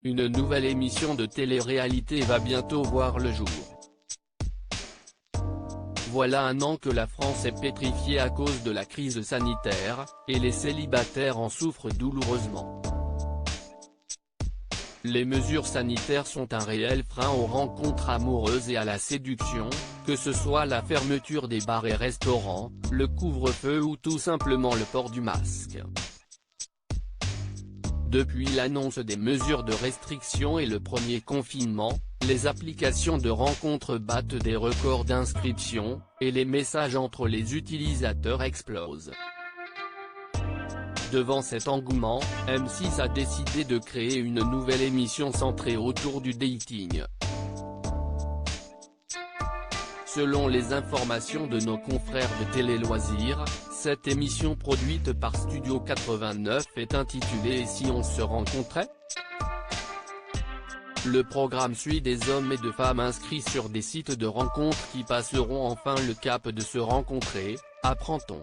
Une nouvelle émission de télé-réalité va bientôt voir le jour. Voilà un an que la France est pétrifiée à cause de la crise sanitaire, et les célibataires en souffrent douloureusement. Les mesures sanitaires sont un réel frein aux rencontres amoureuses et à la séduction, que ce soit la fermeture des bars et restaurants, le couvre-feu ou tout simplement le port du masque. Depuis l'annonce des mesures de restriction et le premier confinement, les applications de rencontres battent des records d'inscription, et les messages entre les utilisateurs explosent. Devant cet engouement, M6 a décidé de créer une nouvelle émission centrée autour du dating. Selon les informations de nos confrères de Télé Loisirs, cette émission produite par Studio 89 est intitulée « Et si on se rencontrait ?». Le programme suit des hommes et de femmes inscrits sur des sites de rencontres qui passeront enfin le cap de se rencontrer, apprend-on.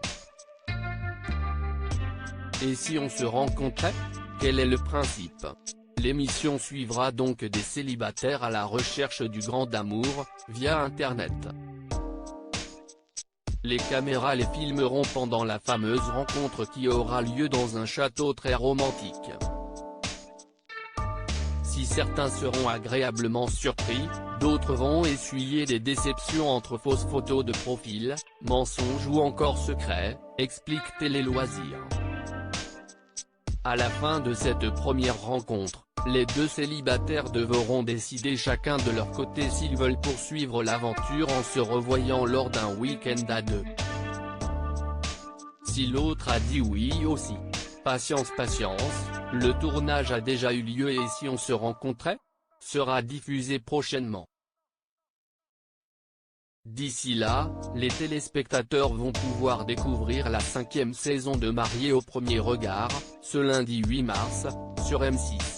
Et si on se rencontrait ? Quel est le principe ? L'émission suivra donc des célibataires à la recherche du grand amour, via Internet. Les caméras les filmeront pendant la fameuse rencontre qui aura lieu dans un château très romantique. Si certains seront agréablement surpris, d'autres vont essuyer des déceptions entre fausses photos de profil, mensonges ou encore secrets, explique Télé Loisirs. À la fin de cette première rencontre, les deux célibataires devront décider chacun de leur côté s'ils veulent poursuivre l'aventure en se revoyant lors d'un week-end à deux. Si l'autre a dit oui aussi. Patience, le tournage a déjà eu lieu et si on se rencontrait ? Sera diffusé prochainement. D'ici là, les téléspectateurs vont pouvoir découvrir la 5e saison de Mariés au premier regard, ce lundi 8 mars, sur M6.